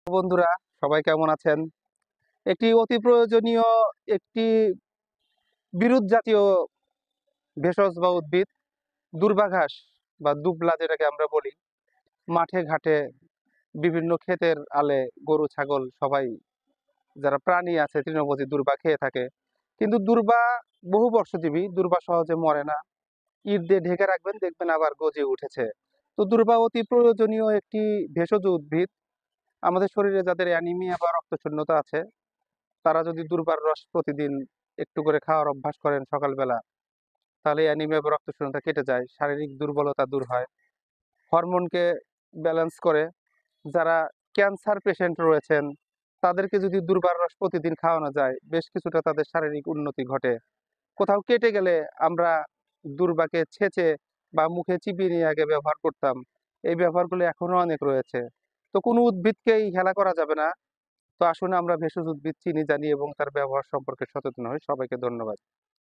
বন্ধুরা, সবাই কেমন আছেন? একটি অতি প্রয়োজনীয় একটি বিরুৎ জাতীয় ভেষজ বা উদ্ভিদ দূর্বা ঘাস বা দুবলা যেটাকে আমরা বলি। মাঠে ঘাটে বিভিন্ন ক্ষেতের আলে গরু ছাগল সবাই যারা প্রাণী আছে তৃণভোজী দূর্বা খেয়ে থাকে। কিন্তু দূর্বা বহু বর্ষজীবী, দূর্বা সহজে মরে না। ইট দিয়ে ঢেকে রাখবেন, দেখবেন আবার গজিয়ে উঠেছে। তো দূর্বা অতি প্রয়োজনীয় একটি ভেষজ উদ্ভিদ। আমাদের শরীরে যাদের অ্যানিমিয়া বা রক্তশূন্যতা আছে, তারা যদি দূর্বার রস প্রতিদিন একটু করে খাওয়ার অভ্যাস করেন সকালবেলা, তাহলে অ্যানিমিয়া বা রক্তশূন্যতা কেটে যায়, শারীরিক দুর্বলতা দূর হয়, হরমোনকে ব্যালেন্স করে। যারা ক্যান্সার পেশেন্ট রয়েছেন, তাদেরকে যদি দূর্বার রস প্রতিদিন খাওয়ানো যায়, বেশ কিছুটা তাদের শারীরিক উন্নতি ঘটে। কোথাও কেটে গেলে আমরা দূর্বাকে ছেঁচে বা মুখে চিবিয়ে নিয়ে আগে ব্যবহার করতাম। এই ব্যবহারগুলো এখনো অনেক রয়েছে। তো কোনো উদ্ভিদকেই হেলা করা যাবে না। তো আসুন আমরা ভেষজ উদ্ভিদ চিনি, জানি এবং তার ব্যবহার সম্পর্কে সচেতন হই। সবাইকে ধন্যবাদ।